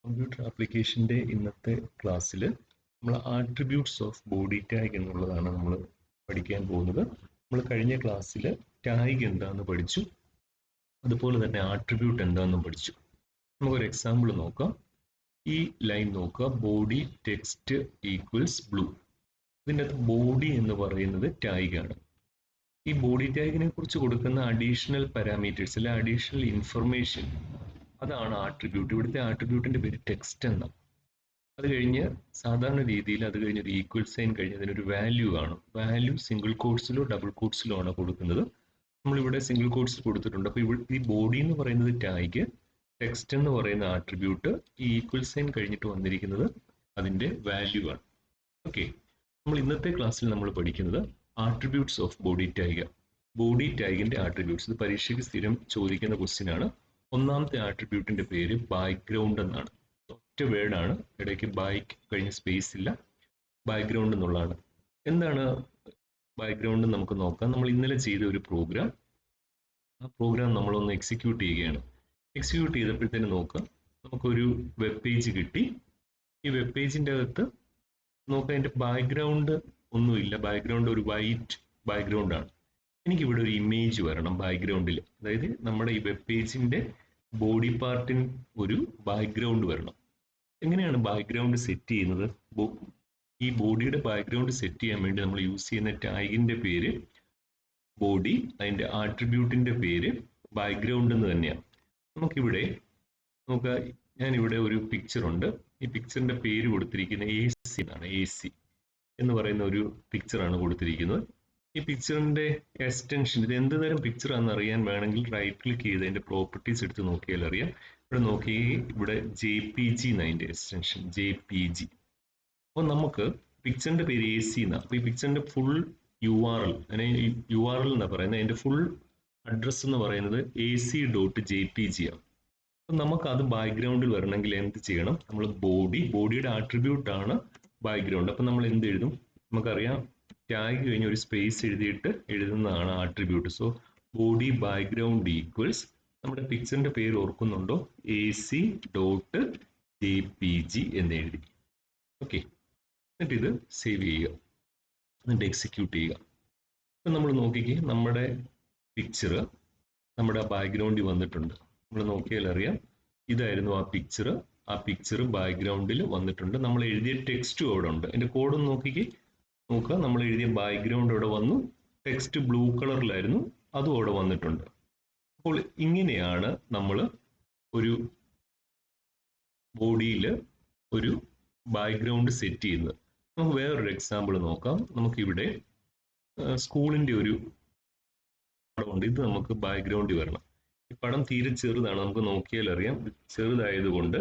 Computer ആപ്ലിക്കേഷൻ്റെ ഇന്നത്തെ ക്ലാസ്സിൽ നമ്മൾ ആട്രിബ്യൂട്ട്സ് ഓഫ് ബോഡി ടാഗ് എന്നുള്ളതാണ് നമ്മൾ പഠിക്കാൻ പോകുന്നത്. നമ്മൾ കഴിഞ്ഞ ക്ലാസ്സിൽ ടാഗ് എന്താണെന്ന് പഠിച്ചു, അതുപോലെ തന്നെ ആട്രിബ്യൂട്ട് എന്താണെന്നും പഠിച്ചു. നമുക്കൊരു എക്സാമ്പിൾ നോക്കാം. ഈ ലൈൻ നോക്കുക, ബോഡി ടെക്സ്റ്റ് ഈക്വൽസ് ബ്ലൂ. ഇതിൻ്റെ അകത്ത് ബോഡി എന്ന് പറയുന്നത് ടാഗാണ്. ഈ ബോഡി ടാഗിനെ കുറിച്ച് കൊടുക്കുന്ന അഡീഷണൽ പാരാമീറ്റേഴ്സ് അല്ലെ അഡീഷണൽ ഇൻഫർമേഷൻ, അതാണ് ആട്രിബ്യൂട്ട്. ഇവിടുത്തെ ആട്രിബ്യൂട്ടിന്റെ പേര് ടെക്സ്റ്റ് എന്നാണ്. അത് കഴിഞ്ഞ് സാധാരണ രീതിയിൽ അത് കഴിഞ്ഞ് ഒരു ഈക്വൽ സൈൻ കഴിഞ്ഞ് അതിനൊരു വാല്യൂ കാണും. വാല്യൂ സിംഗിൾ കോട്ട്സിലോ ഡബിൾ കോട്ട്സിലോ ആണ് കൊടുക്കുന്നത്. നമ്മളിവിടെ സിംഗിൾ കോട്ട്സിൽ കൊടുത്തിട്ടുണ്ട്. അപ്പോൾ ഇവിടെ ഈ ബോഡി എന്ന് പറയുന്നത് ടാഗ്, ടെക്സ്റ്റ് എന്ന് പറയുന്ന ആട്രിബ്യൂട്ട്, ഈ ഈക്വൽ സൈൻ കഴിഞ്ഞിട്ട് വന്നിരിക്കുന്നത് അതിന്റെ വാല്യൂ ആണ്. ഓക്കെ, നമ്മൾ ഇന്നത്തെ ക്ലാസ്സിൽ നമ്മൾ പഠിക്കുന്നത് attributes of body tag. Body ടാഗിന്റെ ആട്രിബ്യൂട്ട്സ്, ഇത് പരീക്ഷയ്ക്ക് സ്ഥിരം ചോദിക്കുന്ന ക്വസ്റ്റ്യൻ ആണ്. ഒന്നാമത്തെ ആട്രിബ്യൂട്ടിന്റെ പേര് ബാക്ക്ഗ്രൗണ്ട് എന്നാണ്. ഒറ്റ വേർഡാണ്, ഇടയ്ക്ക് ബാക്ക് കഴിഞ്ഞ സ്പേസ് ഇല്ല, ബാക്ക്ഗ്രൗണ്ട് എന്നുള്ളതാണ്. എന്താണ് ബാക്ക്ഗ്രൗണ്ട് നമുക്ക് നോക്കാം. നമ്മൾ ഇന്നലെ ചെയ്ത ഒരു പ്രോഗ്രാം, ആ പ്രോഗ്രാം നമ്മളൊന്ന് എക്സിക്യൂട്ട് ചെയ്യുകയാണ്. എക്സിക്യൂട്ട് ചെയ്തപ്പോഴത്തേന് നോക്കാം, നമുക്കൊരു വെബ് പേജ് കിട്ടി. ഈ വെബ് പേജിന്റെ അകത്ത് നോക്കാം, അതിന്റെ ബാക്ക്ഗ്രൗണ്ട് ഒന്നുമില്ല. ബാക്ക്ഗ്രൗണ്ട് ഒരു വൈറ്റ് ബാക്ക്ഗ്രൗണ്ട് ആണ്. എനിക്കിവിടെ ഒരു ഇമേജ് വരണം ബാക്ക്ഗ്രൗണ്ടിൽ. അതായത് നമ്മുടെ ഈ വെബ് പേജിന്റെ ബോഡി പാർട്ടിന് ഒരു ബാക്ക്ഗ്രൗണ്ട് വരണം. എങ്ങനെയാണ് ബാക്ക്ഗ്രൗണ്ട് സെറ്റ് ചെയ്യുന്നത്? ഈ ബോഡിയുടെ ബാക്ക്ഗ്രൗണ്ട് സെറ്റ് ചെയ്യാൻ വേണ്ടി നമ്മൾ യൂസ് ചെയ്യുന്ന ടാഗിന്റെ പേര് ബോഡി, അതിന്റെ ആട്രിബ്യൂട്ടിന്റെ പേര് ബാക്ക്ഗ്രൗണ്ട് എന്ന് തന്നെയാണ്. നമുക്കിവിടെ നോക്കുക, ഞാനിവിടെ ഒരു പിക്ചർ ഉണ്ട്. ഈ പിക്ചറിന്റെ പേര് കൊടുത്തിരിക്കുന്ന AC എന്നാണ്. AC എന്ന് പറയുന്ന ഒരു പിക്ചറാണ് കൊടുത്തിരിക്കുന്നത്. ഈ പിക്ചറിന്റെ എക്സ്റ്റൻഷൻ, ഇത് എന്ത് തരം പിക്ചർ ആണെന്ന് അറിയാൻ വേണമെങ്കിൽ റൈറ്റ് ക്ലിക്ക് ചെയ്ത് അതിന്റെ പ്രോപ്പർട്ടീസ് എടുത്ത് നോക്കിയാൽ അറിയാം. ഇവിടെ നോക്കി, ഇവിടെ JPG എന്ന അതിന്റെ എക്സ്റ്റൻഷൻ, JPG. അപ്പോൾ നമുക്ക് പിക്ചറിന്റെ പേര് AC എന്നാണ്. അപ്പോൾ ഈ പിക്ചറിന്റെ ഫുൾ URL, അതിനെ URL എന്നാണ് പറയുന്നത്. അതിന്റെ ഫുൾ അഡ്രസ് എന്ന് പറയുന്നത് AC.jpg ആണ്. അപ്പം നമുക്ക് അത് ബാക്ക്ഗ്രൗണ്ടിൽ വരണമെങ്കിൽ എന്ത് ചെയ്യണം? നമ്മൾ ബോഡിയുടെ ആട്രിബ്യൂട്ട് ആണ് ബാക്ക്ഗ്രൗണ്ട്. അപ്പം നമ്മൾ എന്ത് എഴുതും? നമുക്കറിയാം, ടാഗ് കഴിഞ്ഞ് ഒരു സ്പേസ് എഴുതിയിട്ട് എഴുതുന്നതാണ് attribute. So body background equals, നമ്മുടെ പിക്ചറിന്റെ പേര് ഓർക്കുന്നുണ്ടോ? AC.jpg എന്ന് എഴുതി. ഓക്കെ, എന്നിട്ട് ഇത് സേവ് ചെയ്യുക, എന്നിട്ട് എക്സിക്യൂട്ട് ചെയ്യുക. ഇപ്പം നമ്മൾ നോക്കിക്കേ, നമ്മുടെ പിക്ചർ നമ്മുടെ ബാക്ക്ഗ്രൗണ്ടിൽ വന്നിട്ടുണ്ട്. നമ്മൾ നോക്കിയാൽ അറിയാം, ഇതായിരുന്നു ആ പിക്ചർ. ആ പിക്ചർ ബാക്ക്ഗ്രൗണ്ടിൽ വന്നിട്ടുണ്ട്. നമ്മൾ എഴുതിയ ടെക്സ്റ്റും അവിടെ ഉണ്ട്. അതിന്റെ കോഡും നോക്കിക്കേ, നോക്കുക, നമ്മൾ എഴുതിയ ബാക്ക്ഗ്രൗണ്ട് അവിടെ വന്നു. ടെക്സ്റ്റ് ബ്ലൂ കളറിലായിരുന്നു, അതും അവിടെ വന്നിട്ടുണ്ട്. അപ്പോൾ ഇങ്ങനെയാണ് നമ്മൾ ഒരു ബോഡിയിൽ ഒരു ബാക്ക്ഗ്രൗണ്ട് സെറ്റ് ചെയ്യുന്നത്. നമുക്ക് വേറൊരു എക്സാമ്പിൾ നോക്കാം. നമുക്കിവിടെ സ്കൂളിന്റെ ഒരു പടമുണ്ട്. ഇത് നമുക്ക് ബാക്ക്ഗ്രൗണ്ടിൽ വരണം. ഈ പടം തീരെ ചെറുതാണ്, നമുക്ക് നോക്കിയാൽ അറിയാം. ചെറുതായതുകൊണ്ട്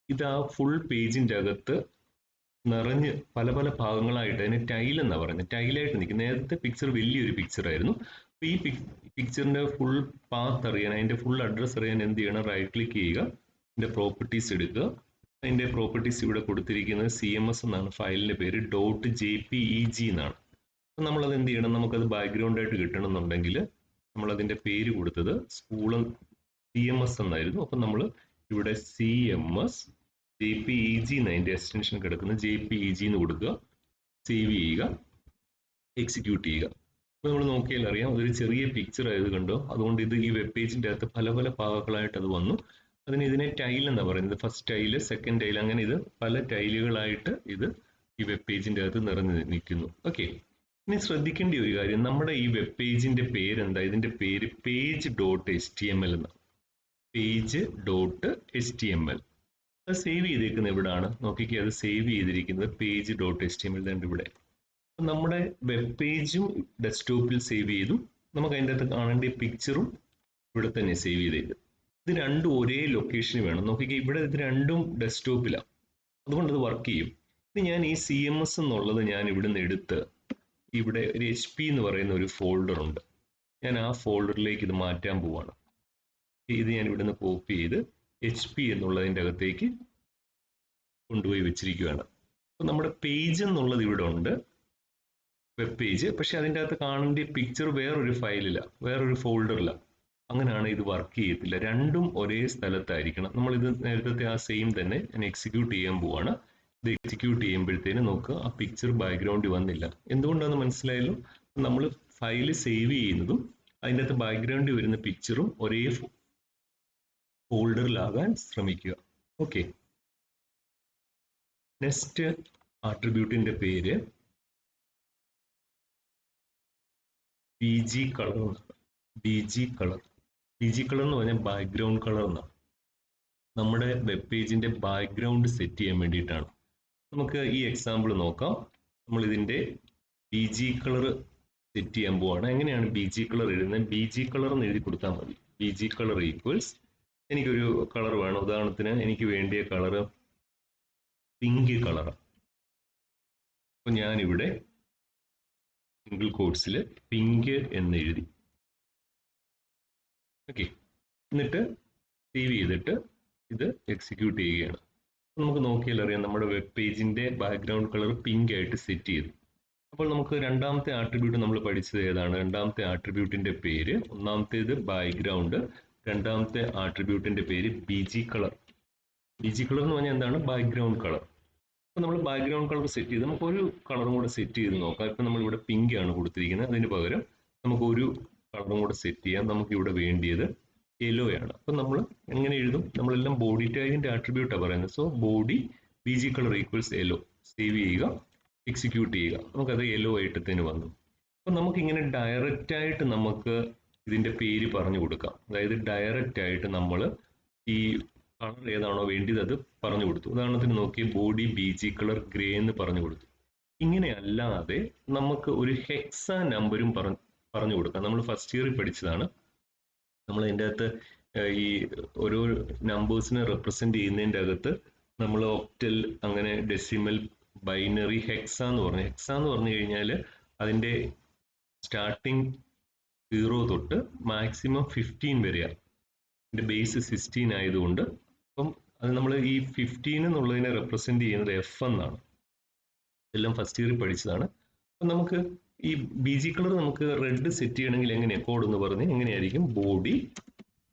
ഇത് ആ ഫുൾ പേജിന്റെ അകത്ത് നിറഞ്ഞ് പല പല ഭാഗങ്ങളായിട്ട്, അതിന് ടൈൽ എന്നാ പറയുന്നത്, ടൈലായിട്ട് നിൽക്കും. നേരത്തെ പിക്ചർ വലിയൊരു പിക്ചർ ആയിരുന്നു. അപ്പൊ ഈ പിക്ചറിന്റെ ഫുൾ പാത്ത് അറിയാൻ, അതിന്റെ ഫുൾ അഡ്രസ് അറിയാൻ എന്ത് ചെയ്യണം? റൈറ്റ് ക്ലിക്ക് ചെയ്യുക, അതിന്റെ പ്രോപ്പർട്ടീസ് എടുക്കുക. അതിന്റെ പ്രോപ്പർട്ടീസ് ഇവിടെ കൊടുത്തിരിക്കുന്നത് CMS എന്നാണ് ഫയലിന്റെ പേര്, .jpeg എന്നാണ്. അപ്പൊ നമ്മളത് എന്ത് ചെയ്യണം? നമുക്കത് ബാക്ക്ഗ്രൗണ്ട് ആയിട്ട് കിട്ടണമെന്നുണ്ടെങ്കിൽ നമ്മൾ അതിന്റെ പേര് കൊടുത്തത് സ്കൂൾ CMS എന്നായിരുന്നു. അപ്പൊ നമ്മൾ ഇവിടെ CMS JPEG എന്ന് അതിന്റെ എക്സ്റ്റൻഷൻ കിടക്കുന്നത്, JPEG എന്ന് കൊടുക്കുക, സേവ് ചെയ്യുക, എക്സിക്യൂട്ട് ചെയ്യുക. അപ്പൊ നമ്മൾ നോക്കിയാൽ അറിയാം, അതൊരു ചെറിയ പിക്ചർ ആയത് കണ്ടോ. അതുകൊണ്ട് ഇത് ഈ വെബ് പേജിന്റെ അകത്ത് പല പല ഭാഗങ്ങളായിട്ട് അത് വന്നു. ഇതിനെ ടൈൽ എന്നാണ് പറയുന്നത്. ഫസ്റ്റ് ടൈല്, സെക്കൻഡ് ടൈൽ, അങ്ങനെ ഇത് പല ടൈലുകളായിട്ട് ഇത് ഈ വെബ് പേജിന്റെ അകത്ത് നിറഞ്ഞു നിൽക്കുന്നു. ഓക്കെ, ഇനി ശ്രദ്ധിക്കേണ്ട ഒരു കാര്യം, നമ്മുടെ ഈ വെബ് പേജിന്റെ പേരെന്താ? ഇതിന്റെ പേര് page.html എന്നാണ്. page.html. അത് സേവ് ചെയ്തേക്കുന്നത് എവിടാണ്? നോക്കിക്കേ, അത് സേവ് ചെയ്തിരിക്കുന്നത് page.html തന്നെ ഇവിടെ. നമ്മുടെ വെബ് പേജും ഡെസ്ക്ടോപ്പിൽ സേവ് ചെയ്തു. നമുക്ക് അതിൻ്റെ അകത്ത് കാണേണ്ട പിക്ചറും ഇവിടെ തന്നെ സേവ് ചെയ്തേക്കും. ഇത് രണ്ടും ഒരേ ലൊക്കേഷനിൽ വേണം. നോക്കിക്കേ, ഇവിടെ ഇത് രണ്ടും ഡെസ്ക്ടോപ്പിലാണ്, അതുകൊണ്ട് ഇത് വർക്ക് ചെയ്യും. ഇനി ഞാൻ ഈ CMS എന്നുള്ളത് ഞാൻ ഇവിടുന്ന് എടുത്ത് ഇവിടെ ഒരു HP എന്ന് പറയുന്ന ഒരു ഫോൾഡർ ഉണ്ട്. ഞാൻ ആ ഫോൾഡറിലേക്ക് ഇത് മാറ്റാൻ പോവാണ്. ഇത് ഞാൻ ഇവിടുന്ന് കോപ്പി ചെയ്ത് HP എന്നുള്ളതിൻ്റെ അകത്തേക്ക് കൊണ്ടുപോയി വെച്ചിരിക്കുകയാണ്. അപ്പൊ നമ്മുടെ പേജ് എന്നുള്ളത് ഇവിടെ ഉണ്ട്, വെബ് പേജ്. പക്ഷെ അതിൻ്റെ അകത്ത് കാണേണ്ട പിക്ചർ വേറൊരു ഫയലില്ല, വേറൊരു ഫോൾഡറില്ല. അങ്ങനെയാണ് ഇത് വർക്ക് ചെയ്യത്തില്ല. രണ്ടും ഒരേ സ്ഥലത്തായിരിക്കണം. നമ്മളിത് നേരത്തെ ആ സെയിം തന്നെ ഞാൻ എക്സിക്യൂട്ട് ചെയ്യാൻ പോവാണ്. ഇത് എക്സിക്യൂട്ട് ചെയ്യുമ്പോഴത്തേന് നോക്കുക ആ പിക്ചർ ബാക്ക്ഗ്രൗണ്ടിൽ വന്നില്ല. എന്തുകൊണ്ടാണെന്ന് മനസ്സിലായല്ലോ? നമ്മൾ ഫയൽ സേവ് ചെയ്യുന്നതും അതിൻ്റെ അകത്ത് ബാക്ക്ഗ്രൗണ്ടിൽ വരുന്ന പിക്ചറും ഒരേ ഫോൾഡറിലാകാൻ ശ്രമിക്കുക. ഓക്കെ, നെക്സ്റ്റ് ആട്രിബ്യൂട്ടിന്റെ പേര് BG കളർ എന്നാണ്. BG കളർ എന്ന് പറഞ്ഞാൽ ബാക്ക്ഗ്രൗണ്ട് കളർ എന്നാണ്. നമ്മുടെ വെബ് പേജിന്റെ ബാക്ക്ഗ്രൗണ്ട് സെറ്റ് ചെയ്യാൻ വേണ്ടിയിട്ടാണ്. നമുക്ക് ഈ എക്സാമ്പിൾ നോക്കാം. നമ്മൾ ഇതിന്റെ BG കളർ സെറ്റ് ചെയ്യാൻ പോവാണ്. എങ്ങനെയാണ് BG കളർ എഴുതുന്നത്? BG കളർ എന്ന് എഴുതി കൊടുത്താൽ മതി. BG കളർ ഈക്വൽസ്, എനിക്കൊരു കളർ വേണം. ഉദാഹരണത്തിന് എനിക്ക് വേണ്ടിയ കളർ പിങ്ക് കളറാണ്. അപ്പൊ ഞാനിവിടെ സിംഗിൾ കോട്ട്സിൽ പിങ്ക് എന്ന് എഴുതി. ഓക്കെ, എന്നിട്ട് സേവ് ചെയ്തിട്ട് ഇത് എക്സിക്യൂട്ട് ചെയ്യുകയാണ്. നമുക്ക് നോക്കിയാൽ അറിയാം നമ്മുടെ വെബ് പേജിന്റെ ബാക്ക്ഗ്രൗണ്ട് കളർ പിങ്ക് ആയിട്ട് സെറ്റ് ചെയ്തു. അപ്പോൾ നമുക്ക് രണ്ടാമത്തെ ആട്രിബ്യൂട്ട് നമ്മൾ പഠിച്ചത് ഏതാണ്? രണ്ടാമത്തെ ആട്രിബ്യൂട്ടിന്റെ പേര്, ഒന്നാമത്തേത് ബാക്ക്ഗ്രൗണ്ട്, രണ്ടാമത്തെ ആട്രിബ്യൂട്ടിന്റെ പേര് BG കളർ. BG കളർ എന്ന് പറഞ്ഞാൽ എന്താണ്? Background colour. അപ്പൊ നമ്മൾ ബാക്ക്ഗ്രൗണ്ട് കളർ സെറ്റ് ചെയ്ത് നമുക്ക് ഒരു കളറും കൂടെ സെറ്റ് ചെയ്ത് നോക്കാം. ഇപ്പൊ നമ്മൾ ഇവിടെ പിങ്ക് ആണ് കൊടുത്തിരിക്കുന്നത്. അതിന് പകരം നമുക്ക് ഒരു കളറും കൂടെ സെറ്റ് ചെയ്യാം. നമുക്ക് ഇവിടെ വേണ്ടിയത് യെല്ലോ ആണ്. അപ്പൊ നമ്മൾ എങ്ങനെ എഴുതും? നമ്മളെല്ലാം ബോഡി ടാഗിന്റെ ആട്രിബ്യൂട്ടാണ് പറയുന്നത്. So body BG colour equals yellow. Save ചെയ്യുക, എക്സിക്യൂട്ട് ചെയ്യുക. നമുക്കത് യെല്ലോ ആയിട്ട് തന്നെ വന്നു. അപ്പൊ നമുക്ക് ഇങ്ങനെ ഡയറക്റ്റ് ആയിട്ട് നമുക്ക് ഇതിന്റെ പേര് പറഞ്ഞു കൊടുക്കാം. അതായത് ഡയറക്റ്റ് ആയിട്ട് നമ്മൾ ഈ കളർ ഏതാണോ വേണ്ടിയത് അത് പറഞ്ഞു കൊടുത്തു. ഉദാഹരണത്തിന് നോക്കി, ബോഡി BG കളർ ഗ്രേ എന്ന് പറഞ്ഞു കൊടുത്തു. ഇങ്ങനെ അല്ലാതെ നമുക്ക് ഒരു ഹെക്സ നമ്പരും പറഞ്ഞു കൊടുക്കാം. നമ്മൾ ഫസ്റ്റ് ഇയറിൽ പഠിച്ചതാണ്. നമ്മൾ അതിൻ്റെ അകത്ത് ഈ ഓരോ നമ്പേഴ്സിനെ റെപ്രസെന്റ് ചെയ്യുന്നതിൻ്റെ അകത്ത് നമ്മൾ ഒക്ടൽ, അങ്ങനെ ഡെസിമൽ, ബൈനറി, ഹെക്സ എന്ന് പറഞ്ഞു കഴിഞ്ഞാൽ അതിൻ്റെ സ്റ്റാർട്ടിങ് 0 തൊട്ട് മാക്സിമം 15 വരെയാണ്. ഇതിന്റെ ബേസ് 16 ആയതുകൊണ്ട് അപ്പം അത് നമ്മൾ ഈ 15 എന്നുള്ളതിനെ റെപ്രസെന്റ് ചെയ്യുന്നത് F എന്നാണ്. എല്ലാം ഫസ്റ്റ് ഇയറിൽ പഠിച്ചതാണ്. അപ്പം നമുക്ക് ഈ BG കളർ നമുക്ക് റെഡ് സെറ്റ് ചെയ്യണമെങ്കിൽ എങ്ങനെയാണ് കോഡ് എന്ന് പറഞ്ഞ് എങ്ങനെയായിരിക്കും? Body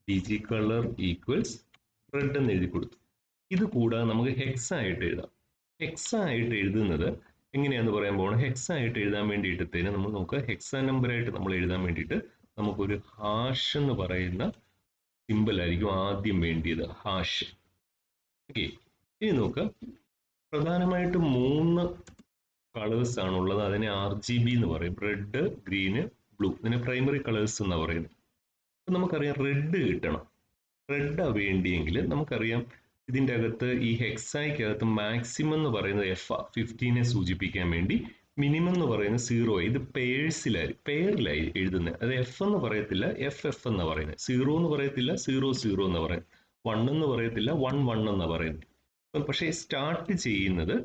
BG colour equals red എന്ന് എഴുതി കൊടുത്തു. ഇത് കൂടാതെ നമുക്ക് ഹെക്സ ആയിട്ട് എഴുതാം. ഹെക്സ ആയിട്ട് എഴുതുന്നത് എങ്ങനെയാന്ന് പറയാൻ പോകണം. ഹെക്സ ആയിട്ട് എഴുതാൻ വേണ്ടിയിട്ടത്തേന് നമ്മൾ നോക്കുക, ഹെക്സ നമ്പർ ആയിട്ട് നമ്മൾ എഴുതാൻ വേണ്ടിയിട്ട് നമുക്കൊരു ഹാഷ് എന്ന് പറയുന്ന സിമ്പിൾ ആയിരിക്കും ആദ്യം വേണ്ടിയത്, ഹാഷ്. ഓക്കെ, ഇനി നോക്കുക, പ്രധാനമായിട്ടും 3 കളേഴ്സ് ആണുള്ളത്. അതിനെ RGB എന്ന് പറയും. Red, green, blue. ഇതിനെ പ്രൈമറി കളേഴ്സ് എന്നാണ് പറയുന്നത്. അപ്പൊ നമുക്കറിയാം റെഡ് കിട്ടണം. റെഡ് വേണ്ടിയെങ്കിൽ നമുക്കറിയാം ഇതിൻ്റെ അകത്ത് ഈ ഹെക്സായ്ക്കകത്ത് മാക്സിമം എന്ന് പറയുന്നത് F15 സൂചിപ്പിക്കാൻ വേണ്ടി, മിനിമം എന്ന് പറയുന്നത് 0. ഇത് പെയറിലായി എഴുതുന്നത്. അത് F എന്ന് പറയത്തില്ല, FF എന്ന് പറയുന്നത്. 0 എന്ന് പറയത്തില്ല, 00 എന്ന് പറയുന്നത്. 1 എന്ന് പറയത്തില്ല, 11 എന്ന് പറയുന്നത്. പക്ഷേ സ്റ്റാർട്ട് ചെയ്യുന്നത്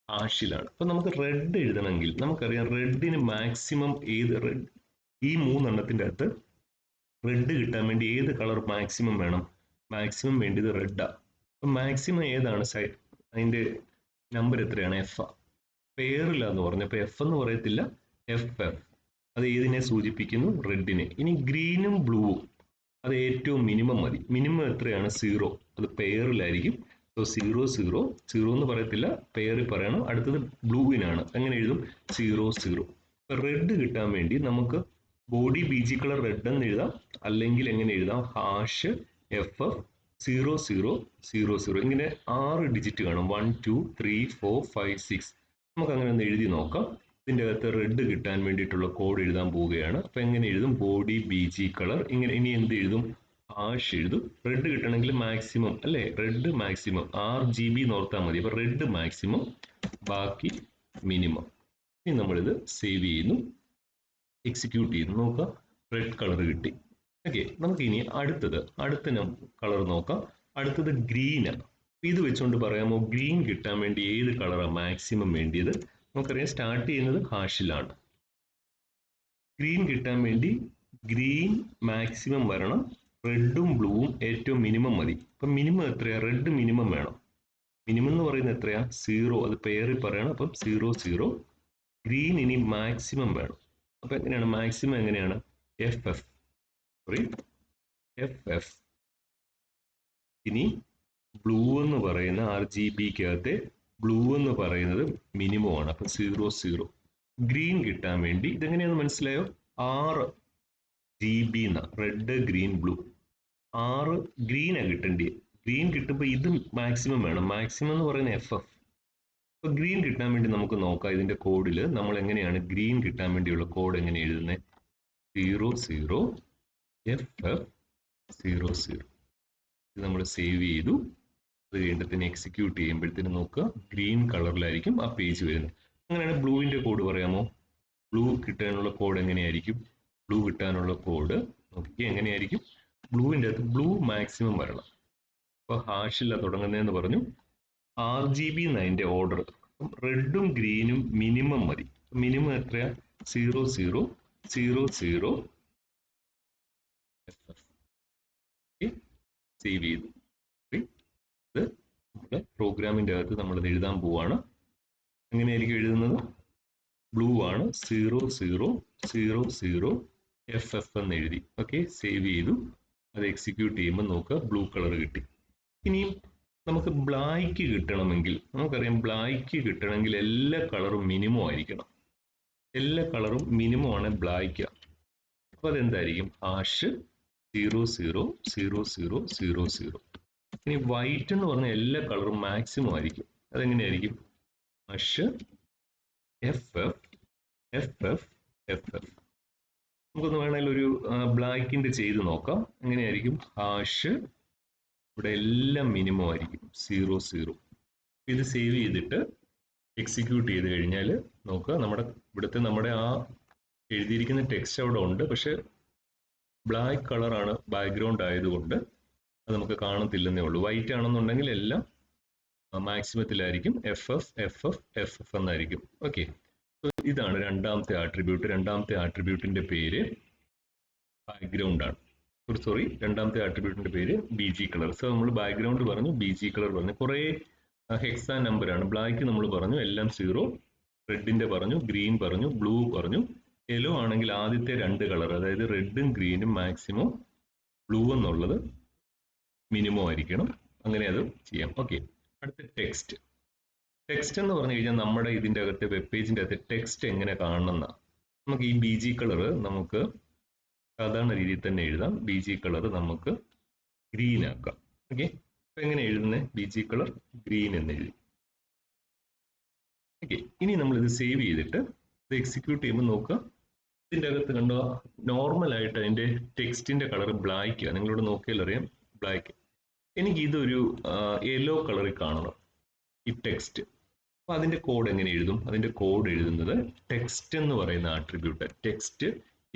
ഹാഷിലാണ്. അപ്പൊ നമുക്ക് റെഡ് എഴുതണമെങ്കിൽ നമുക്കറിയാം റെഡിന് മാക്സിമം ഏത് റെഡ്, ഈ 3 എണ്ണത്തിന്റെ അകത്ത് റെഡ് കിട്ടാൻ വേണ്ടി ഏത് കളർ മാക്സിമം വേണം? മാക്സിമം വേണ്ടിയത് റെഡാ. അപ്പൊ മാക്സിമം ഏതാണ്? അതിന്റെ നമ്പർ എത്രയാണ്? F. പെയറിലാന്ന് പറഞ്ഞു. അപ്പൊ F എന്ന് പറയത്തില്ല, FF. അത് ഏതിനെ സൂചിപ്പിക്കുന്നു? റെഡിനെ. ഇനി ഗ്രീനും ബ്ലൂവും അത് ഏറ്റവും മിനിമം മതി. മിനിമം എത്രയാണ്? 0. അത് പെയറിലായിരിക്കും. സോ 0 എന്ന് പറയത്തില്ല, പെയറിൽ പറയണം. അടുത്തത് ബ്ലൂവിനാണ്. എങ്ങനെ എഴുതും? 0. റെഡ് കിട്ടാൻ വേണ്ടി നമുക്ക് ബോഡി BG കളർ റെഡ് എന്ന് എഴുതാം, അല്ലെങ്കിൽ എങ്ങനെ എഴുതാം? Hash FF 0000. ഇങ്ങനെ 6 ഡിജിറ്റ് കാണും. 1 2 3 4 5 6. നമുക്ക് അങ്ങനെ ഒന്ന് എഴുതി നോക്കാം. ഇതിൻ്റെ അകത്ത് റെഡ് കിട്ടാൻ വേണ്ടിയിട്ടുള്ള കോഡ് എഴുതാൻ പോവുകയാണ്. അപ്പൊ എങ്ങനെ എഴുതും? Body BG colour. ഇങ്ങനെ ഇനി എന്ത് എഴുതും? ഹാഷ് എഴുതും. റെഡ് കിട്ടണമെങ്കിൽ മാക്സിമം അല്ലേ? റെഡ് മാക്സിമം RGB നോർത്താൽ മതി. അപ്പൊ റെഡ് മാക്സിമം, ബാക്കി മിനിമം. ഇനി നമ്മളിത് സേവ് ചെയ്യുന്നു, എക്സിക്യൂട്ട് ചെയ്യുന്നു. നോക്കുക, റെഡ് കളർ കിട്ടി. ഓക്കെ, നമുക്ക് ഇനി അടുത്ത കളർ നോക്കാം. അടുത്തത് ഗ്രീനാണ്. ഇത് വെച്ചുകൊണ്ട് പറയാമോ ഗ്രീൻ കിട്ടാൻ വേണ്ടി ഏത് കളറാണ് മാക്സിമം വേണ്ടിയത്? നമുക്കറിയാം സ്റ്റാർട്ട് ചെയ്യുന്നത് ഹാഷിലാണ്. ഗ്രീൻ കിട്ടാൻ വേണ്ടി ഗ്രീൻ മാക്സിമം വരണം, റെഡും ബ്ലൂവും ഏറ്റവും മിനിമം മതി. അപ്പം മിനിമം എത്രയാ? റെഡ് മിനിമം വേണം. മിനിമം എന്ന് പറയുന്നത് എത്രയാ? 0. അത് പെയറിൽ പറയണം. അപ്പം 00. ഗ്രീൻ ഇനി മാക്സിമം വേണം. അപ്പൊ എങ്ങനെയാണ് മാക്സിമം? എങ്ങനെയാണ്? FF. Sorry, FF. ഇനി ബ്ലൂ എന്ന് പറയുന്ന RGBക്കകത്തെ ബ്ലൂ എന്ന് പറയുന്നത് മിനിമം ആണ്. അപ്പൊ 0 0. ഗ്രീൻ കിട്ടാൻ വേണ്ടി ഇതെങ്ങനെയാന്ന് മനസ്സിലായോ? 6 GB എന്നാ, റെഡ് ഗ്രീൻ ബ്ലൂ. 6 ഗ്രീനാ കിട്ടേണ്ടി. ഗ്രീൻ കിട്ടുമ്പോൾ ഇത് മാക്സിമം വേണം. മാക്സിമം എന്ന് പറയുന്ന FF. അപ്പൊ ഗ്രീൻ കിട്ടാൻ വേണ്ടി നമുക്ക് നോക്കാം. ഇതിന്റെ കോഡിൽ നമ്മൾ എങ്ങനെയാണ് ഗ്രീൻ കിട്ടാൻ വേണ്ടിയുള്ള കോഡ് എങ്ങനെ എഴുതുന്നത്? 0 0 FF 0 0. ഇത് നമ്മൾ സേവ് ചെയ്തു. അത് കഴിഞ്ഞിട്ട് എക്സിക്യൂട്ട് ചെയ്യുമ്പോഴത്തേന് നോക്കുക, ഗ്രീൻ കളറിലായിരിക്കും ആ പേജ് വരുന്നത്. അങ്ങനെയാണ് ബ്ലൂവിന്റെ കോഡ് പറയാമോ? ബ്ലൂ കിട്ടാനുള്ള കോഡ് എങ്ങനെയായിരിക്കും? ബ്ലൂ കിട്ടാനുള്ള കോഡ് നോക്കി എങ്ങനെയായിരിക്കും? ബ്ലൂവിൻ്റെ അകത്ത് ബ്ലൂ മാക്സിമം വരണം. അപ്പൊ ഹാഷില്ല തുടങ്ങുന്നതെന്ന് പറഞ്ഞു. RGB എന്ന് അതിന്റെ ഓർഡർ. റെഡും ഗ്രീനും മിനിമം മതി. മിനിമം എത്രയാ? 0 0 0 0 FF. സേവ് ചെയ്തു. ഇത് നമ്മുടെ പ്രോഗ്രാമിന്റെ അകത്ത് നമ്മൾ എഴുതാൻ പോവാണ്. എങ്ങനെയായിരിക്കും എഴുതുന്നത്? ബ്ലൂ ആണ്, 0 0 0 0 FF എന്ന് എഴുതി. ഓക്കെ, സേവ് ചെയ്തു. അത് എക്സിക്യൂട്ട് ചെയ്യുമ്പോൾ നോക്കുക, ബ്ലൂ കളർ കിട്ടി. ഇനിയും നമുക്ക് ബ്ലാക്ക് കിട്ടണമെങ്കിൽ, നമുക്കറിയാം ബ്ലാക്ക് കിട്ടണമെങ്കിൽ എല്ലാ കളറും മിനിമം ആയിരിക്കണം. എല്ലാ കളറും മിനിമം ആണ് ബ്ലാക്ക്. അപ്പൊ അതെന്തായിരിക്കും? ഹാഷ് 0 0 0 0 0 0. ഇനി വൈറ്റ് എന്ന് പറഞ്ഞ എല്ലാ കളറും മാക്സിമം ആയിരിക്കും. അതെങ്ങനെയായിരിക്കും? Hash FF FF FF. നമുക്കൊന്ന് വേണമെങ്കിൽ ഒരു ബ്ലാക്കിന്റെ ചെയ്ത് നോക്കാം. എങ്ങനെയായിരിക്കും? ഹാഷ് ഇവിടെ എല്ലാം മിനിമം ആയിരിക്കും, 0 0. ഇത് സേവ് ചെയ്തിട്ട് എക്സിക്യൂട്ട് ചെയ്ത് കഴിഞ്ഞാൽ നോക്കുക, നമ്മുടെ ആ എഴുതിയിരിക്കുന്ന ടെക്സ്റ്റ് അവിടെ ഉണ്ട്. പക്ഷെ ബ്ലാക്ക് കളറാണ് ബാക്ക്ഗ്രൗണ്ട് ആയതുകൊണ്ട് അത് നമുക്ക് കാണത്തില്ലെന്നേ ഉള്ളൂ. വൈറ്റ് ആണെന്നുണ്ടെങ്കിൽ എല്ലാം മാക്സിമത്തിലായിരിക്കും. FF FF FF എന്നായിരിക്കും. ഓക്കെ, ഇതാണ് രണ്ടാമത്തെ ആട്രിബ്യൂട്ട്. രണ്ടാമത്തെ ആട്രിബ്യൂട്ടിന്റെ പേര് ബാക്ക്ഗ്രൗണ്ട് ആണ്. സോറി, രണ്ടാമത്തെ ആട്രിബ്യൂട്ടിന്റെ പേര് BG കളർ. സോ നമ്മൾ ബാക്ക്ഗ്രൗണ്ട് പറഞ്ഞു, BG കളർ പറഞ്ഞു. കുറെ ഹെക്സാ നമ്പർ ആണ്. ബ്ലാക്ക് നമ്മൾ പറഞ്ഞു എല്ലാം 0, റെഡിന്റെ പറഞ്ഞു, ഗ്രീൻ പറഞ്ഞു, ബ്ലൂ പറഞ്ഞു. യെല്ലോ ആണെങ്കിൽ ആദ്യത്തെ രണ്ട് കളർ, അതായത് റെഡും ഗ്രീനും മാക്സിമം, ബ്ലൂ എന്നുള്ളത് മിനിമം ആയിരിക്കണം. അങ്ങനെ അത് ചെയ്യാം. ഓക്കെ, അടുത്ത ടെക്സ്റ്റ്. ടെക്സ്റ്റ് എന്ന് പറഞ്ഞു കഴിഞ്ഞാൽ നമ്മുടെ ഇതിന്റെ അകത്തെ വെബ് പേജിന്റെ അകത്ത് ടെക്സ്റ്റ് എങ്ങനെ കാണണം എന്നാ. നമുക്ക് ഈ BG കളർ നമുക്ക് സാധാരണ രീതിയിൽ തന്നെ എഴുതാം. BG കളർ നമുക്ക് ഗ്രീൻ ആക്കാം. ഓക്കെ, അപ്പൊ എങ്ങനെ എഴുതുന്നത്? BG കളർ ഗ്രീൻ എന്ന് എഴുതി. ഓക്കെ, ഇനി നമ്മൾ ഇത് സേവ് ചെയ്തിട്ട് ഇത് എക്സിക്യൂട്ട് ചെയ്യുമ്പോൾ നോക്കുക, ഇതിന്റെ അകത്ത് കണ്ടോ നോർമൽ ആയിട്ട് അതിന്റെ ടെക്സ്റ്റിന്റെ കളർ ബ്ലാക്ക് ആണ്. നിങ്ങളോട് നോക്കിയാൽ അറിയാം ബ്ലാക്ക്. എനിക്ക് ഇതൊരു യെല്ലോ കളറിൽ കാണണം ഈ ടെക്സ്റ്റ്. അപ്പൊ അതിന്റെ കോഡ് എങ്ങനെ എഴുതും? അതിന്റെ കോഡ് എഴുതുന്നത് ടെക്സ്റ്റ് എന്ന് പറയുന്ന ആട്രിബ്യൂട്ട്. ടെക്സ്റ്റ്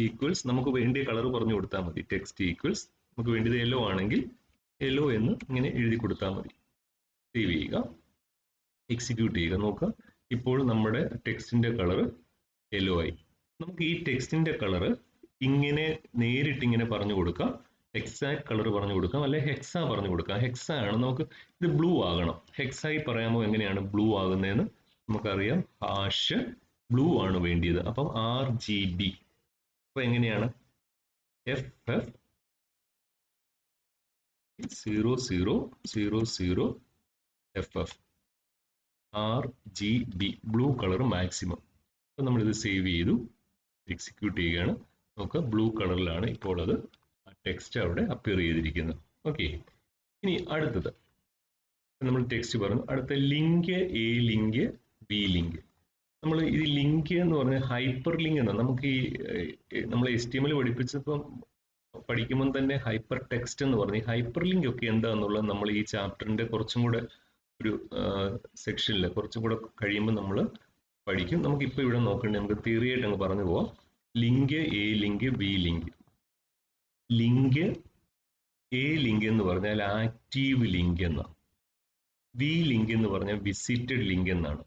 ഈക്വൽസ്, നമുക്ക് വേണ്ടിയ കളർ പറഞ്ഞു കൊടുത്താൽ മതി. ടെക്സ്റ്റ് ഈക്വൽസ്, നമുക്ക് വേണ്ടിയത് യെല്ലോ ആണെങ്കിൽ യെല്ലോ എന്ന് ഇങ്ങനെ എഴുതി കൊടുത്താൽ മതി. സേവ് ചെയ്യുക, എക്സിക്യൂട്ട് ചെയ്യുക. നോക്കുക, ഇപ്പോൾ നമ്മുടെ ടെക്സ്റ്റിന്റെ കളർ യെല്ലോ ആയി. നമുക്ക് ഈ ടെക്സ്റ്റിന്റെ കളർ ഇങ്ങനെ നേരിട്ട് ഇങ്ങനെ പറഞ്ഞു കൊടുക്കാം. എക്സാക്ട് കളർ പറഞ്ഞു കൊടുക്കാം, അല്ലെ ഹെക്സ പറഞ്ഞു കൊടുക്കാം. ഹെക്സ ആണ് നമുക്ക് ഇത് ബ്ലൂ ആകണം. ഹെക്സായി പറയാമോ എങ്ങനെയാണ് ബ്ലൂ ആകുന്നതെന്ന്? നമുക്കറിയാം ഹാഷ് ബ്ലൂ ആണ് വേണ്ടിയത്. അപ്പം RGB. അപ്പൊ എങ്ങനെയാണ്? FF 0 0 0 0 FF RGB, blue colour maximum. അപ്പൊ നമ്മളിത് സേവ് ചെയ്തു, എക്സിക്യൂട്ട് ചെയ്യുകയാണ്. നോക്കുക, ബ്ലൂ കളറിലാണ് ഇപ്പോൾ അത് ടെക്സ്റ്റ് അവിടെ അപ്പിയർ ചെയ്തിരിക്കുന്നത്. ഓക്കെ, ഇനി അടുത്തത് നമ്മൾ ടെക്സ്റ്റ് പറഞ്ഞു. അടുത്ത link, A link, B link. നമ്മൾ ഈ ലിങ്ക് എന്ന് പറഞ്ഞാൽ ഹൈപ്പർ ലിങ്ക് എന്നാണ്. നമുക്ക് ഈ നമ്മൾ HTML പഠിക്കുമ്പോൾ തന്നെ ഹൈപ്പർ ടെക്സ്റ്റ് എന്ന് പറഞ്ഞ് ഹൈപ്പർ ലിങ്ക് ഒക്കെ എന്താണെന്നുള്ളത് നമ്മൾ ഈ ചാപ്റ്ററിന്റെ കുറച്ചും കൂടെ ഒരു സെക്ഷനിൽ കുറച്ചും കൂടെ കഴിയുമ്പോൾ നമ്മൾ പഠിക്കും. നമുക്കിപ്പോൾ ഇവിടെ നോക്കേണ്ടത്, നമുക്ക് തിയറി ആയിട്ട് അങ്ങ് പറഞ്ഞു പോവാം. Link, A link, B link. Link, A link എന്ന് പറഞ്ഞാൽ ആക്റ്റീവ് ലിങ്ക് എന്നാണ്. B ലിങ്ക് എന്ന് പറഞ്ഞാൽ വിസിറ്റഡ് ലിങ്ക് എന്നാണ്.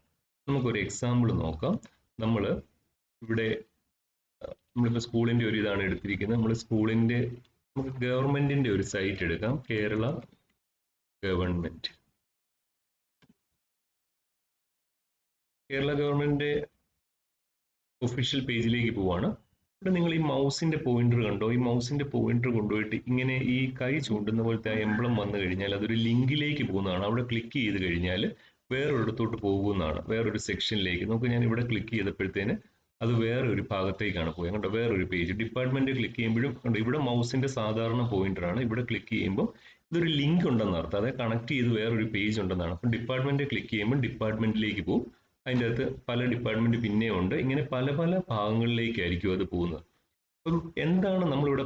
നമുക്കൊരു എക്സാമ്പിൾ നോക്കാം. നമ്മൾ ഇവിടെ നമ്മളിപ്പോൾ സ്കൂളിന്റെ ഒരു ഇതാണ് എടുത്തിരിക്കുന്നത്. നമ്മൾ സ്കൂളിന്റെ, നമുക്ക് ഗവൺമെന്റിന്റെ ഒരു സൈറ്റ് എടുക്കാം. Kerala government. Kerala government official പേജിലേക്ക് പോവാണ്. ഇവിടെ നിങ്ങൾ ഈ മൗസിന്റെ പോയിന്റർ കണ്ടോ? ഈ മൗസിന്റെ പോയിന്റർ കൊണ്ടുപോയിട്ട് ഇങ്ങനെ ഈ കൈ ചൂണ്ടുന്ന പോലത്തെ ആ എംബ്ലം വന്നു കഴിഞ്ഞാൽ അതൊരു ലിങ്കിലേക്ക് പോകുന്നതാണ്. അവിടെ ക്ലിക്ക് ചെയ്ത് കഴിഞ്ഞാൽ വേറൊരിടത്തോട്ട് പോകുന്നതാണ്, വേറൊരു സെക്ഷനിലേക്ക്. നമുക്ക് ഞാൻ ഇവിടെ ക്ലിക്ക് ചെയ്തപ്പോഴത്തേന് അത് വേറെ ഒരു ഭാഗത്തേക്കാണ് പോയത് കണ്ടോ, വേറൊരു പേജ്. ഡിപ്പാർട്ട്മെന്റ് ക്ലിക്ക് ചെയ്യുമ്പോഴും കണ്ടോ, ഇവിടെ മൗസിന്റെ സാധാരണ പോയിന്റർ ആണ്. ഇവിടെ ക്ലിക്ക് ചെയ്യുമ്പോൾ ഇതൊരു ലിങ്ക് ഉണ്ടെന്ന് അർത്ഥം, അതായത് കണക്ട് ചെയ്ത് വേറൊരു പേജ് ഉണ്ടെന്നാണ്. അപ്പം ഡിപ്പാർട്ട്മെന്റ് ക്ലിക്ക് ചെയ്യുമ്പോൾ ഡിപ്പാർട്ട്മെന്റിലേക്ക് പോകും. അതിൻ്റെ അകത്ത് പല ഡിപ്പാർട്ട്മെന്റ് പിന്നെയും ഉണ്ട്. ഇങ്ങനെ പല പല ഭാഗങ്ങളിലേക്കായിരിക്കും അത് പോകുന്നത്. അപ്പം എന്താണ് നമ്മളിവിടെ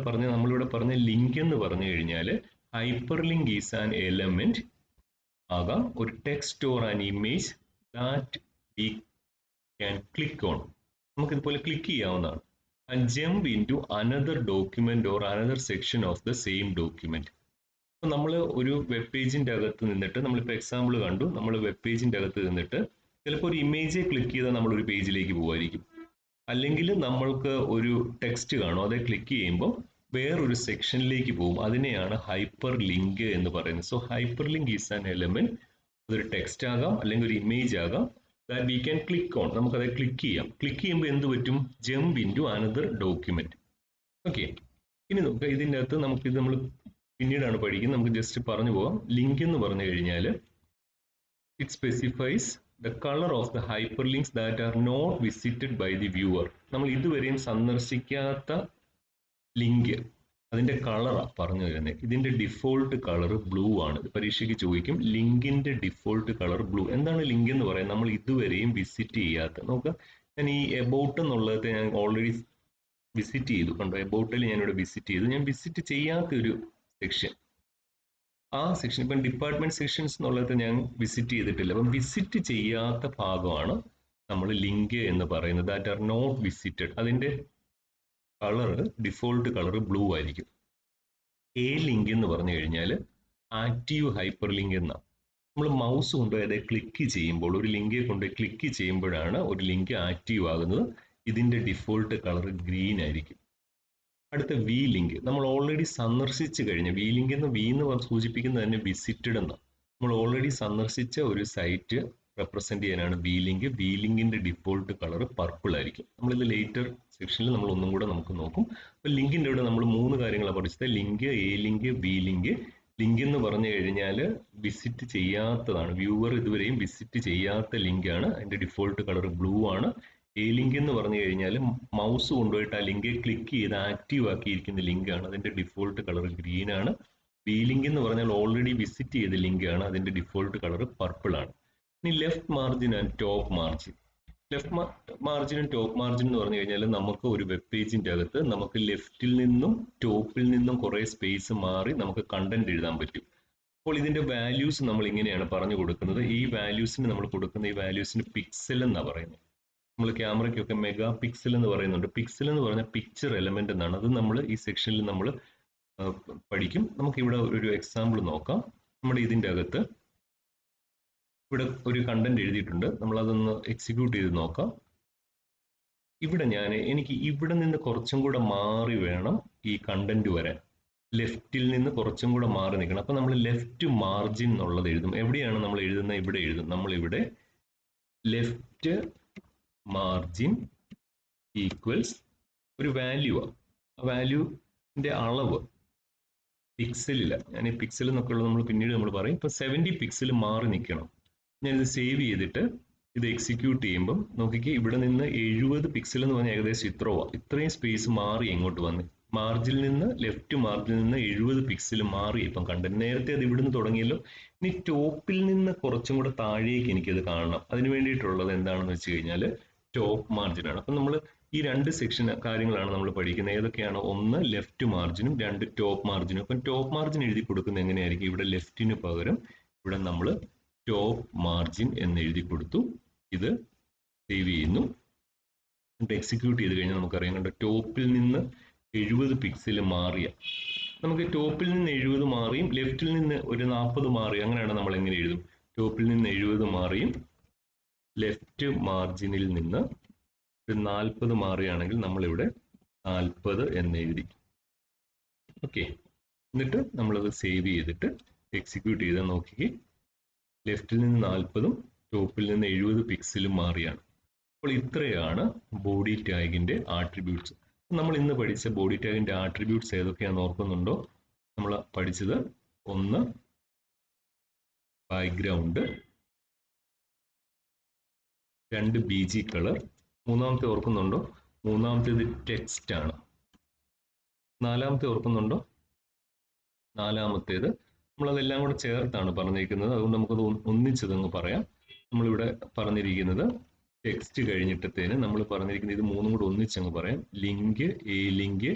പറഞ്ഞ ലിങ്ക് എന്ന് പറഞ്ഞു കഴിഞ്ഞാൽ hyperlink is an element ആകാം, ഒരു text or an image that we can click on. നമുക്ക് ഇതുപോലെ ക്ലിക്ക് ചെയ്യാവുന്നതാണ്. And jump into another document or another section of the same document. അപ്പം നമ്മൾ ഒരു വെബ് പേജിന്റെ അകത്ത് നിന്നിട്ട്, നമ്മളിപ്പോൾ എക്സാമ്പിൾ കണ്ടു, നമ്മൾ വെബ് പേജിന്റെ അകത്ത് നിന്നിട്ട് ചിലപ്പോൾ ഒരു ഇമേജ് ക്ലിക്ക് ചെയ്താൽ നമ്മൾ ഒരു പേജിലേക്ക് പോകുമായിരിക്കും. അല്ലെങ്കിൽ നമ്മൾക്ക് ഒരു ടെക്സ്റ്റ് കാണും, അത് ക്ലിക്ക് ചെയ്യുമ്പോൾ വേറൊരു സെക്ഷനിലേക്ക് പോകും. അതിനെയാണ് ഹൈപ്പർ ലിങ്ക് എന്ന് പറയുന്നത്. So hyperlink is an element. അതൊരു ടെക്സ്റ്റ് ആകാം അല്ലെങ്കിൽ ഒരു ഇമേജ് ആകാം, that we can click on. നമുക്കത് ക്ലിക്ക് ചെയ്യാം. ക്ലിക്ക് ചെയ്യുമ്പോൾ എന്ത് പറ്റും? Jump into another document. Okay, ഇനി നോക്കുക, ഇതിൻ്റെ അകത്ത് നമുക്കിത് നമ്മൾ പിന്നീടാണ് പഠിക്കുന്നത്. നമുക്ക് ജസ്റ്റ് പറഞ്ഞു പോകാം. ലിങ്ക് എന്ന് പറഞ്ഞു കഴിഞ്ഞാൽ it specifies the color of the hyperlinks that are not visited by the viewer. നമ്മൾ ഇതുവരെയും സന്ദർശിക്കാത്ത ലിങ്ക്, അതിന്റെ കളറാണ് പറഞ്ഞു തരുന്നത്. ഇതിന്റെ ഡിഫോൾട്ട് കളർ ബ്ലൂ ആണ്. പരീക്ഷയ്ക്ക് ചോദിക്കും, ലിങ്കിന്റെ ഡിഫോൾട്ട് കളർ ബ്ലൂ. എന്താണ് ലിങ്ക് എന്ന് പറയുന്നത്? നമ്മൾ ഇതുവരെയും വിസിറ്റ് ചെയ്യാത്ത. നോക്കുക, ഞാൻ ഈ എബൌട്ട് എന്നുള്ളത് ഞാൻ ഓൾറെഡി വിസിറ്റ് ചെയ്തു. കണ്ടോ, എബൌട്ടിൽ ഞാൻ ഇവിടെ വിസിറ്റ് ചെയ്തു. ഞാൻ വിസിറ്റ് ചെയ്യാത്ത ഒരു സെക്ഷൻ, ആ സെക്ഷൻ ഇപ്പം ഡിപ്പാർട്ട്മെന്റ് സെക്ഷൻസ് എന്നുള്ളത് ഞാൻ വിസിറ്റ് ചെയ്തിട്ടില്ല. അപ്പം വിസിറ്റ് ചെയ്യാത്ത ഭാഗമാണ് നമ്മൾ ലിങ്ക് എന്ന് പറയുന്നത്. That are not visited. അതിന്റെ കളർ ഡിഫോൾട്ട് കളർ ബ്ലൂ ആയിരിക്കും. എ ലിങ്ക് എന്ന് പറഞ്ഞു കഴിഞ്ഞാൽ ആക്റ്റീവ് ഹൈപ്പർ ലിങ്ക് എന്നാണ്. നമ്മൾ മൗസ് കൊണ്ടുപോയി അതേ ക്ലിക്ക് ചെയ്യുമ്പോൾ, ഒരു ലിങ്കെ കൊണ്ടുപോയി ക്ലിക്ക് ചെയ്യുമ്പോഴാണ് ഒരു ലിങ്ക് ആക്റ്റീവ് ആകുന്നത്. ഇതിന്റെ ഡിഫോൾട്ട് കളർ ഗ്രീൻ ആയിരിക്കും. അടുത്ത വി ലിങ്ക്, നമ്മൾ ഓൾറെഡി സന്ദർശിച്ചു കഴിഞ്ഞ, വി ലിങ്ക് എന്ന് വി എന്ന് സൂചിപ്പിക്കുന്നത് തന്നെ വിസിറ്റഡ് എന്നാണ്. നമ്മൾ ഓൾറെഡി സന്ദർശിച്ച ഒരു സൈറ്റ് റെപ്രസെന്റ് ചെയ്യാനാണ് വി ലിങ്ക്. വി ലിങ്കിന്റെ ഡിഫോൾട്ട് കളർ പർപ്പിൾ ആയിരിക്കും. നമ്മളിത് ലേറ്റർ സെക്ഷനിൽ നമ്മൾ ഒന്നും കൂടെ നമുക്ക് നോക്കും. അപ്പോൾ ലിങ്കിന്റെ ഇവിടെ നമ്മൾ 3 കാര്യങ്ങളാണ് പഠിച്ചത്: link, A link, B link. Link എന്ന് പറഞ്ഞു കഴിഞ്ഞാൽ വിസിറ്റ് ചെയ്യാത്തതാണ്, വ്യൂവർ ഇതുവരെയും വിസിറ്റ് ചെയ്യാത്ത ലിങ്കാണ്. അതിന്റെ ഡിഫോൾട്ട് കളർ ബ്ലൂ ആണ്. എ ലിങ്ക് എന്ന് പറഞ്ഞു കഴിഞ്ഞാൽ മൗസ് കൊണ്ടുപോയിട്ട് ആ ലിങ്ക് ക്ലിക്ക് ചെയ്ത് ആക്റ്റീവ് ആക്കിയിരിക്കുന്ന ലിങ്കാണ്. അതിന്റെ ഡിഫോൾട്ട് കളർ ഗ്രീൻ ആണ്. ബി ലിങ്ക് എന്ന് പറഞ്ഞാൽ ഓൾറെഡി വിസിറ്റ് ചെയ്ത ലിങ്കാണ്. അതിന്റെ ഡിഫോൾട്ട് കളർ പർപ്പിൾ ആണ്. ഇനി left margin and top margin. Left മാർജിനും ടോപ്പ് മാർജിൻ എന്ന് പറഞ്ഞു കഴിഞ്ഞാൽ നമുക്ക് ഒരു വെബ് പേജിന്റെ അകത്ത് നമുക്ക് ലെഫ്റ്റിൽ നിന്നും ടോപ്പിൽ നിന്നും കുറെ സ്പേസ് മാറി നമുക്ക് കണ്ടന്റ് എഴുതാൻ പറ്റും. അപ്പോൾ ഇതിന്റെ വാല്യൂസ് നമ്മൾ ഇങ്ങനെയാണ് പറഞ്ഞു കൊടുക്കുന്നത്. ഈ വാല്യൂസിന് നമ്മൾ കൊടുക്കുന്ന ഈ വാല്യൂസിന് പിക്സൽ എന്നാണ് പറയുന്നത്. നമ്മൾ ക്യാമറയ്ക്കൊക്കെ മെഗാ പിക്സൽ എന്ന് പറയുന്നുണ്ട്. പിക്സൽ എന്ന് പറഞ്ഞാൽ പിക്ചർ എലമെന്റ് എന്നാണ്. അത് നമ്മൾ ഈ സെക്ഷനിൽ നമ്മൾ പഠിക്കും. നമുക്ക് ഇവിടെ ഒരു എക്സാമ്പിൾ നോക്കാം. നമ്മുടെ ഇതിന്റെ അകത്ത് ഇവിടെ ഒരു കണ്ടന്റ് എഴുതിയിട്ടുണ്ട്. നമ്മൾ അതൊന്ന് എക്സിക്യൂട്ട് ചെയ്ത് നോക്കാം. ഇവിടെ എനിക്ക് ഇവിടെ നിന്ന് കുറച്ചും കൂടെ മാറി വേണം ഈ കണ്ടന്റ് വരാൻ. ലെഫ്റ്റിൽ നിന്ന് കുറച്ചും കൂടെ മാറി നിൽക്കണം. അപ്പൊ നമ്മൾ ലെഫ്റ്റ് മാർജിൻ എന്നുള്ളത് എഴുതും. എവിടെയാണ് നമ്മൾ എഴുതുന്നത്? ഇവിടെ എഴുതും. നമ്മളിവിടെ ലെഫ്റ്റ് മാർജിൻ ഈക്വൽസ് ഒരു വാല്യൂ ആണ്. ആ വാല്യൂന്റെ അളവ് പിക്സലില്ല. ഞാൻ ഈ പിക്സൽ എന്നൊക്കെ ഉള്ളത് നമ്മൾ പിന്നീട് നമ്മൾ പറയും. ഇപ്പൊ 70 പിക്സൽ മാറി നിൽക്കണം. ഞാനിത് സേവ് ചെയ്തിട്ട് ഇത് എക്സിക്യൂട്ട് ചെയ്യുമ്പം നോക്കിക്കേ, ഇവിടെ നിന്ന് 70 പിക്സൽ എന്ന് പറഞ്ഞാൽ ഏകദേശം ഇത്രയും സ്പേസ് മാറി എങ്ങോട്ട് വന്ന് മാർജിനിൽ നിന്ന്, ലെഫ്റ്റ് മാർജിനിൽ നിന്ന് 70 പിക്സൽ മാറി ഇപ്പം കണ്ടന്റ്. നേരത്തെ അത് ഇവിടുന്ന് തുടങ്ങിയല്ലോ. ഇനി ടോപ്പിൽ നിന്ന് കുറച്ചും കൂടെ താഴേക്ക് എനിക്കത് കാണണം. അതിന് വേണ്ടിയിട്ടുള്ളത് എന്താണെന്ന് വെച്ച് കഴിഞ്ഞാൽ ടോപ്പ് മാർജിൻ ആണ്. അപ്പം നമ്മൾ ഈ 2 സെക്ഷൻ കാര്യങ്ങളാണ് നമ്മൾ പഠിക്കുന്നത്. ഏതൊക്കെയാണ്? ഒന്ന് ലെഫ്റ്റ് മാർജിനും, 2 ടോപ്പ് മാർജിനും. അപ്പം ടോപ്പ് മാർജിൻ എഴുതി കൊടുക്കുന്നത് എങ്ങനെയായിരിക്കും? ഇവിടെ ലെഫ്റ്റിന് പകരം ഇവിടെ നമ്മൾ ടോപ്പ് മാർജിൻ എന്ന് എഴുതി കൊടുത്തു. ഇത് സേവ് ചെയ്യുന്നു. എക്സിക്യൂട്ട് ചെയ്ത് കഴിഞ്ഞാൽ നമുക്കറിയാം, കണ്ടോ, ടോപ്പിൽ നിന്ന് 70 പിക്സൽ മാറിയ, നമുക്ക് ടോപ്പിൽ നിന്ന് 70 മാറിയും ലെഫ്റ്റിൽ നിന്ന് ഒരു 40 മാറിയും, അങ്ങനെയാണ് നമ്മൾ എങ്ങനെ എഴുതും? ടോപ്പിൽ നിന്ന് 70 മാറിയും ലെഫ്റ്റ് മാർജിനിൽ നിന്ന് ഒരു 40 മാറിയാണെങ്കിൽ നമ്മളിവിടെ 40 എന്ന് എഴുതി. ഓക്കെ, എന്നിട്ട് നമ്മളത് സേവ് ചെയ്തിട്ട് എക്സിക്യൂട്ട് ചെയ്താൽ നോക്കിക്കേ, ലെഫ്റ്റിൽ നിന്ന് 40ഉം ടോപ്പിൽ നിന്ന് 70 പിക്സലും മാറിയാണ്. അപ്പോൾ ഇത്രയാണ് ബോഡി ടാഗിന്റെ ആട്രിബ്യൂട്ട്സ്. നമ്മൾ ഇന്ന് പഠിച്ച ബോഡി ടാഗിന്റെ ആട്രിബ്യൂട്ട്സ് ഏതൊക്കെയാണെന്ന് ഓർക്കുന്നുണ്ടോ? നമ്മൾ പഠിച്ചത് ഒന്ന് ബാക്ക്ഗ്രൗണ്ട്, രണ്ട് BG കളർ, മൂന്നാമത്തെ ഓർക്കുന്നുണ്ടോ? മൂന്നാമത്തേത് ടെക്സ്റ്റ് ആണ്. നാലാമത്തെ ഓർക്കുന്നുണ്ടോ? നാലാമത്തേത് നമ്മളതെല്ലാം കൂടെ ചേർത്താണ് പറഞ്ഞിരിക്കുന്നത്, അതുകൊണ്ട് നമുക്കത് ഒന്നിച്ചതങ്ങ് പറയാം. നമ്മളിവിടെ പറഞ്ഞിരിക്കുന്നത് ടെക്സ്റ്റ് കഴിഞ്ഞിട്ടത്തേന് നമ്മൾ പറഞ്ഞിരിക്കുന്നത് ഇത് മൂന്നും കൂടെ ഒന്നിച്ചങ്ങ് പറയാം. Link, A link,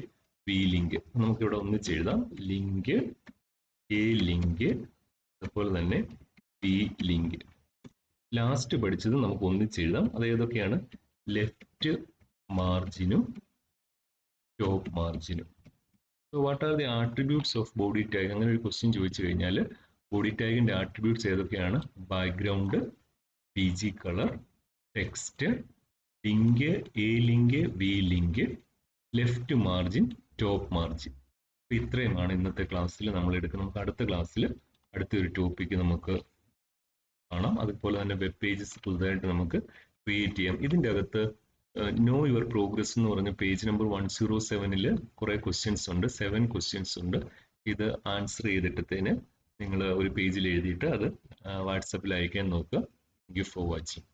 B link. നമുക്കിവിടെ ഒന്നിച്ച് എഴുതാം. ലിങ്ക്, എ ലിങ്ക്, അതുപോലെ തന്നെ ബി ലിങ്ക്. ലാസ്റ്റ് പഠിച്ചത് നമുക്ക് ഒന്നിച്ച് എഴുതാം. അത് ഏതൊക്കെയാണ്? ലെഫ്റ്റ് മാർജിനും ടോപ്പ് മാർജിനും. So what are the attributes of body tag? അങ്ങനെ ഒരു ക്വസ്റ്റ്യൻ ചോദിച്ചു കഴിഞ്ഞാൽ ബോഡി ടാഗിന്റെ ആട്രിബ്യൂട്ട്സ് ഏതൊക്കെയാണ്? Background, BG colour, text, link, A link, B link, left margin, top margin. ഇത്രയുമാണ് ഇന്നത്തെ ക്ലാസ്സിൽ നമ്മൾ എടുക്കുന്നത്. നമുക്ക് അടുത്ത ക്ലാസ്സിൽ അടുത്തൊരു ടോപ്പിക്ക് നമുക്ക് കാണാം. അതുപോലെ തന്നെ വെബ് പേജസ് പുതുതായിട്ട് നമുക്ക് ക്രിയേറ്റ് ചെയ്യാം. ഇതിൻ്റെ അകത്ത് നോ യുവർ പ്രോഗ്രസ് എന്ന് പറഞ്ഞ പേജ് നമ്പർ 107-ൽ കുറെ ക്വസ്റ്റ്യൻസ് ഉണ്ട്. 7 ക്വസ്റ്റ്യൻസ് ഉണ്ട്. ഇത് ആൻസർ ചെയ്തിട്ടത്തേന് നിങ്ങൾ ഒരു പേജിൽ എഴുതിയിട്ട് അത് വാട്സപ്പിൽ അയക്കാൻ നോക്കുക. Thank you for watching.